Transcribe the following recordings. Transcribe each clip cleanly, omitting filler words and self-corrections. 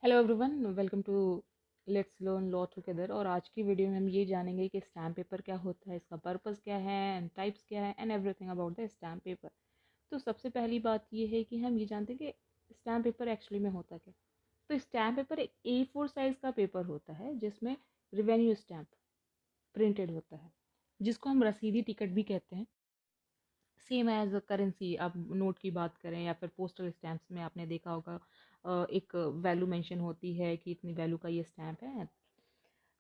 Hello everyone, welcome to let's learn law together. और आज की वीडियो में हम ये जानेंगे कि स्टैम्प पेपर क्या होता है, इसका पर्पस क्या है एंड टाइप्स क्या है and everything about the stamp paper. तो सबसे पहली बात ये है कि हम ये जानते हैं कि स्टैम्प पेपर एक्चुअली में होता क्या। तो स्टैम्प पेपर एक A4 साइज़ का पेपर होता है जिसमें रिवेन्यू स्टैम्प प्रिंटेड होता है, जिसको हम रसीदी टिकट भी कहते हैं। सेम एज करेंसी, आप नोट की बात करें या फिर पोस्टल स्टैम्प्स में आपने देखा होगा, एक वैल्यू मेंशन होती है कि इतनी वैल्यू का ये स्टैम्प है।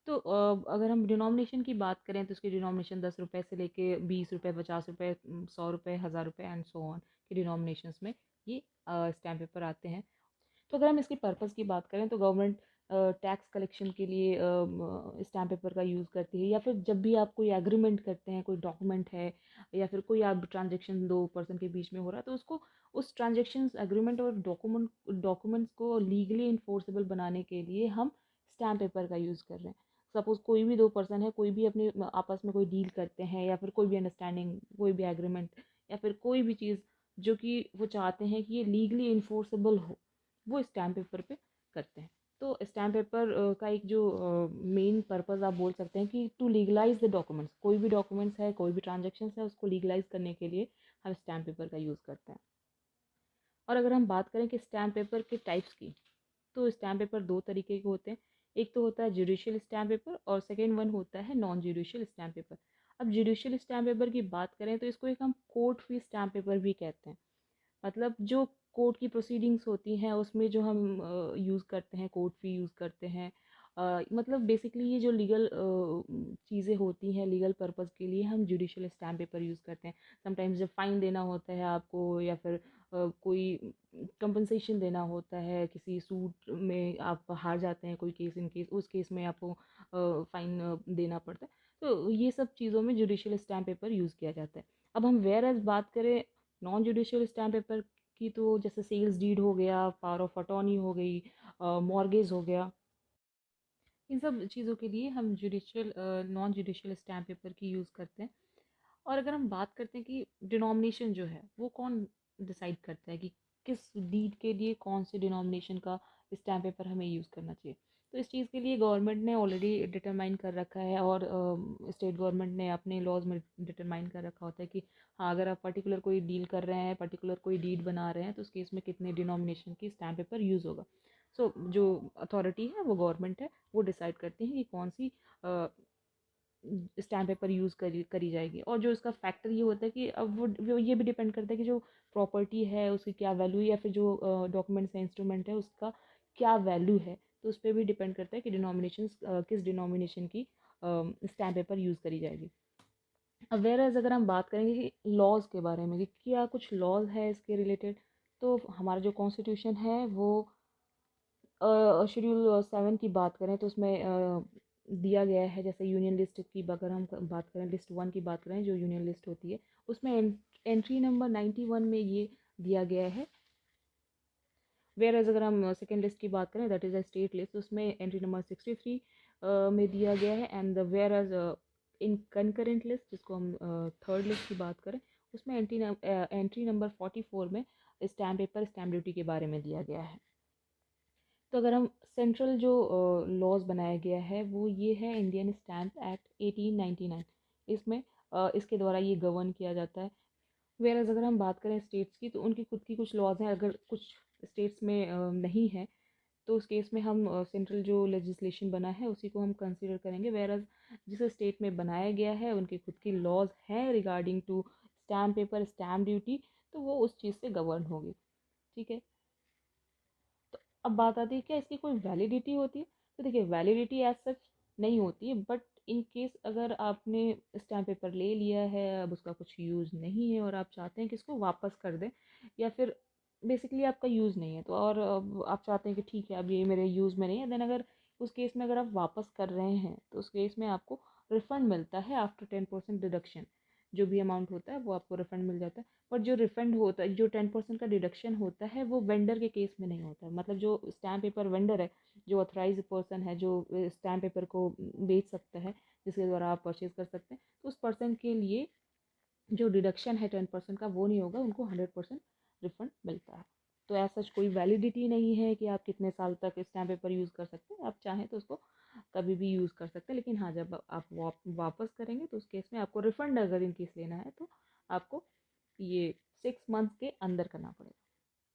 तो अगर हम डिनोमिनेशन की बात करें तो उसकी डिनोमिनेशन 10 रुपये से लेके 20 रुपये, 50 रुपये, 100 रुपये, 1000 रुपये एंड सो ऑन के डिनोमिनेशंस में ये स्टैम्प पेपर आते हैं। तो अगर हम इसकी पर्पज़ की बात करें तो गवर्नमेंट टैक्स कलेक्शन के लिए स्टैम्प पेपर का यूज़ करती है, या फिर जब भी आप कोई एग्रीमेंट करते हैं, कोई डॉक्यूमेंट है या फिर कोई आप ट्रांजेक्शन दो पर्सन के बीच में हो रहा है, तो उसको उस ट्रांजेक्शन एग्रीमेंट और डॉक्यूमेंट्स को लीगली इन्फोर्सेबल बनाने के लिए हम स्टैम्प पेपर का यूज़ कर रहे हैं। सपोज़ कोई भी दो पर्सन है, कोई भी अपने आपस में कोई डील करते हैं या फिर कोई भी अंडरस्टैंडिंग, कोई भी एग्रीमेंट या फिर कोई भी चीज़ जो कि वो चाहते हैं कि ये लीगली इन्फोर्सेबल हो, वो स्टैम्प पेपर पे करते हैं। तो स्टैम्प पेपर का एक जो मेन पर्पस आप बोल सकते हैं कि टू लीगलाइज द डॉक्यूमेंट्स, कोई भी डॉक्यूमेंट्स है, कोई भी ट्रांजेक्शन है, उसको लीगलाइज करने के लिए हम स्टैम्प पेपर का यूज़ करते हैं। और अगर हम बात करें कि स्टैम्प पेपर के टाइप्स की, तो स्टैम्प पेपर दो तरीके के होते हैं। एक तो होता है जुडिशियल स्टैम्प पेपर और सेकेंड वन होता है नॉन जुडिशियल स्टैम्प पेपर। अब जुडिशियल स्टैम्प पेपर की बात करें तो इसको एक हम कोर्ट फी स्टैम्प पेपर भी कहते हैं। मतलब जो कोर्ट की प्रोसीडिंग्स होती हैं उसमें जो हम यूज़ करते हैं, कोर्ट फी यूज़ करते हैं। मतलब बेसिकली ये जो लीगल चीज़ें होती हैं, लीगल पर्पस के लिए हम जुडिशियल स्टैम्प पेपर यूज़ करते हैं। समटाइम्स जब फ़ाइन देना होता है आपको, या फिर कोई कंपनसेशन देना होता है, किसी सूट में आप हार जाते हैं, कोई केस इन केस, उस केस में आपको फ़ाइन देना पड़ता है। तो ये सब चीज़ों में जुडिशियल स्टैम्प पेपर यूज़ किया जाता है। अब हम वेयर एज़ बात करें नॉन जुडिशियल स्टैम्प पेपर की, तो जैसे सेल्स डीड हो गया, पावर ऑफ अटॉर्नी हो गई, मॉर्गेज हो गया, इन सब चीज़ों के लिए हम judicial non judicial stamp paper की यूज़ करते हैं। और अगर हम बात करते हैं कि डिनोमिनेशन जो है वो कौन डिसाइड करता है कि किस डीड के लिए कौन से डिनोमिनेशन का स्टैम्प पेपर हमें यूज़ करना चाहिए, तो इस चीज़ के लिए गवर्नमेंट ने ऑलरेडी डिटरमाइन कर रखा है, और स्टेट गवर्नमेंट ने अपने लॉज में डिटरमाइन कर रखा होता है कि हाँ, अगर आप पर्टिकुलर कोई डील कर रहे हैं, पर्टिकुलर कोई डीड बना रहे हैं, तो उस केस में कितने डिनोमिनेशन की स्टैम्प पेपर यूज़ होगा। सो जो अथॉरिटी है वो गवर्नमेंट है, वो डिसाइड करती है कि कौन सी स्टैम्प पेपर यूज़ करी करी जाएगी। और जो इसका फैक्टर ये होता है कि अब वो ये भी डिपेंड करता है कि जो प्रॉपर्टी है उसकी क्या वैल्यू, या फिर जो डॉक्यूमेंट्स है, इंस्ट्रूमेंट है, उसका क्या वैल्यू है। तो उस पर भी डिपेंड करता है कि डिनोमिनेशन किस डिनोमिनेशन की स्टैम्प पेपर यूज़ करी जाएगी। अब वेयर एज अगर हम बात करेंगे कि लॉज के बारे में कि क्या कुछ लॉज है इसके रिलेटेड, तो हमारा जो कॉन्स्टिट्यूशन है वो शेड्यूल 7 की बात करें तो उसमें दिया गया है, जैसे यूनियन लिस्ट की अगर हम बात करें, लिस्ट 1 की बात करें जो यूनियन लिस्ट होती है, उसमें एंट्री नंबर 91 में ये दिया गया है। वेयर एज अगर हम सेकेंड लिस्ट की बात करें, that is a state list, उसमें एंट्री नंबर 63 में दिया गया है। And whereas in concurrent list, जिसको हम थर्ड लिस्ट की बात करें, उसमें एंट्री नंबर 44 में स्टैम्प पेपर स्टैम्प ड्यूटी के बारे में दिया गया है। तो अगर हम सेंट्रल जो लॉज बनाया गया है वो ये है इंडियन स्टैम्प एक्ट 1899। इसमें इसके द्वारा ये गवर्न किया जाता है। वेयर अगर हम बात करें स्टेट्स की, तो उनकी खुद की कुछ लॉज हैं, अगर कुछ स्टेट्स में नहीं है तो उस केस में हम सेंट्रल जो लेजिस्लेशन बना है उसी को हम कंसीडर करेंगे। वेयर जिस स्टेट में बनाया गया है उनकी खुद की लॉज हैं regarding to stamp paper stamp duty, तो वो उस चीज़ से गवर्न होगी। ठीक है। तो अब बात आती है क्या इसकी कोई वैलिडिटी होती है। तो देखिए, वैलिडिटी एज सच नहीं होती है, बट इन केस अगर आपने स्टैम्प पेपर ले लिया है, अब उसका कुछ यूज़ नहीं है और आप चाहते हैं कि इसको वापस कर दें, या फिर बेसिकली आपका यूज़ नहीं है, तो और अब आप चाहते हैं कि ठीक है अब ये मेरे यूज़ में नहीं है, देन अगर उस केस में अगर आप वापस कर रहे हैं तो उस केस में आपको रिफ़ंड मिलता है आफ्टर 10% डिडक्शन। जो भी अमाउंट होता है वो आपको रिफ़ंड मिल जाता है। पर जो रिफंड होता है, जो 10% का डिडक्शन होता है, वो वेंडर के केस में नहीं होता है। मतलब जो स्टैम्प पेपर वेंडर है, जो ऑथराइज पर्सन है, जो स्टैम्प पेपर को बेच सकता है, जिसके द्वारा आप परचेज कर सकते हैं, तो उस पर्सन के लिए जो डिडक्शन है 10% का वो नहीं होगा, उनको 100% रिफंड मिलता है। तो ऐसा कोई वैलिडिटी नहीं है कि आप कितने साल तक स्टैम्प पेपर यूज़ कर सकते हैं। आप चाहें तो उसको कभी भी यूज़ कर सकते हैं, लेकिन हाँ, जब आप वापस करेंगे तो उस केस में आपको रिफ़ंड अगर इन केस लेना है तो आपको ये 6 मंथ्स के अंदर करना पड़ेगा।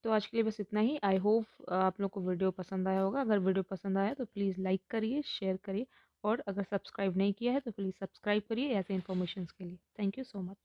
तो आज के लिए बस इतना ही। आई होप आप लोग को वीडियो पसंद आया होगा। अगर वीडियो पसंद आया तो प्लीज़ लाइक करिए, शेयर करिए, और अगर सब्सक्राइब नहीं किया है तो प्लीज़ सब्सक्राइब करिए ऐसे इन्फॉर्मेशन के लिए। Thank you so much.